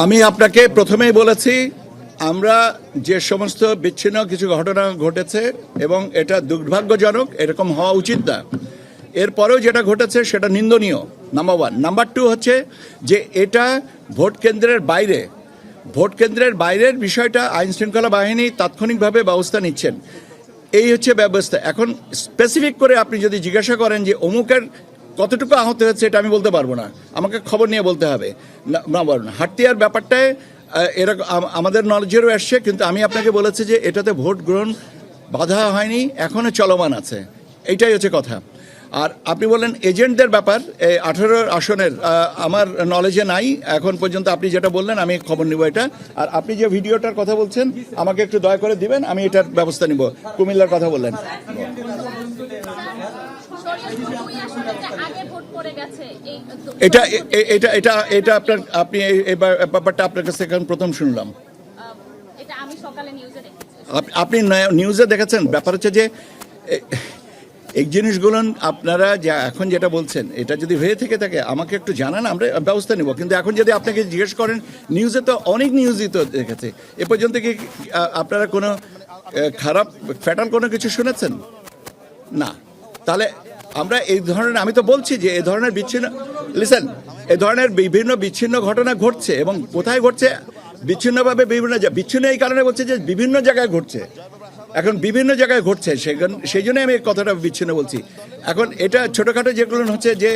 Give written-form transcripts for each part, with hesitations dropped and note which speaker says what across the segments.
Speaker 1: আমি আপনাকে প্রথমেই বলেছি আমরা যে সমস্ত বিচ্ছিন্ন কিছু ঘটনা ঘটেছে এবং এটা দুর্ভাগ্যজনক, এরকম হওয়া উচিত না। এরপরেও যেটা ঘটেছে সেটা নিন্দনীয়, নাম্বার ওয়ান। নাম্বার টু হচ্ছে যে এটা ভোট কেন্দ্রের বাইরের বিষয়টা আইন শৃঙ্খলা বাহিনী তাৎক্ষণিকভাবে ব্যবস্থা নিচ্ছেন, এই হচ্ছে ব্যবস্থা। এখন স্পেসিফিক করে আপনি যদি জিজ্ঞাসা করেন যে অমুকের কতটুকু আহত হয়েছে, এটা আমি বলতে পারবো না, আমাকে খবর নিয়ে বলতে হবে। নাম্বার ওয়ান, হাতিয়ার ব্যাপারটায় এরকম আমাদের নলেজেরও আসছে, কিন্তু আমি আপনাকে বলেছি যে এটাতে ভোট গ্রহণ বাধা হয়নি, এখনও চলমান আছে, এইটাই হচ্ছে কথা। আর আপনি বললেন এজেন্টদের ব্যাপার, 18 আসনের আমার নলেজে নাই এখন পর্যন্ত। আপনি যেটা বললেন আমি খবর নিব এটা। আর আপনি যে ভিডিওটার কথা বলছেন আমাকে একটু দয়া করে দিবেন, আমি এটার ব্যবস্থা নিব। কুমিল্লার কথা বললেন, এটা এটা এটা এটা আপনার আপনি এই ব্যাপারটা আপনার কাছে এখন প্রথম শুনলাম। আপনি নিউজে দেখেছেন? ব্যাপার হচ্ছে যে এই জিনিসগুলো আপনারা যা এখন যেটা বলছেন, এটা যদি হয়ে থেকে থাকে আমাকে একটু জানান, আমরা ব্যবস্থা নেব। কিন্তু এখন যদি আপনাকে জিজ্ঞেস করেন, নিউজে তো অনেক নিউজই তো দেখেছে, এ পর্যন্ত কি আপনারা কোনো খারাপ ফ্যাটাল কোনো কিছু শুনেছেন? না। তাহলে আমরা এই ধরনের, আমি তো বলছি যে এই ধরনের এই ধরনের বিভিন্ন বিচ্ছিন্ন ঘটনা ঘটছে, এবং কোথায় ঘটছে বিচ্ছিন্নভাবে, বিচ্ছিন্ন এই কারণে বলছে যে বিভিন্ন জায়গায় ঘটছে, এখন বিভিন্ন জায়গায় ঘটছে, সেই জন্যই আমি কথাটা বিচ্ছিন্ন বলছি। এখন এটা ছোটোখাটো যেগুলো হচ্ছে যে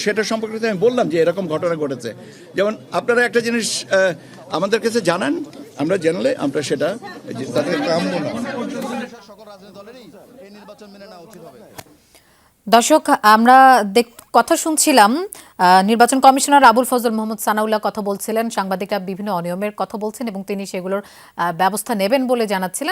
Speaker 1: সেটা সম্পর্কে আমি বললাম যে এরকম ঘটনা ঘটেছে। যেমন আপনারা একটা জিনিস আমাদের কাছে জানান, আমরা জানলে আমরা সেটা তাদের কাম্য না।
Speaker 2: দর্শক, আমরা কথা শুনছিলাম নির্বাচন কমিশনার আবুল ফজল মোহাম্মদ সানাউল্লাহ কথা বলছিলেন, সাংবাদিকরা বিভিন্ন অনিয়মের কথা বলছেন এবং তিনি সেগুলোর ব্যবস্থা নেবেন বলে জানাচ্ছিলেন।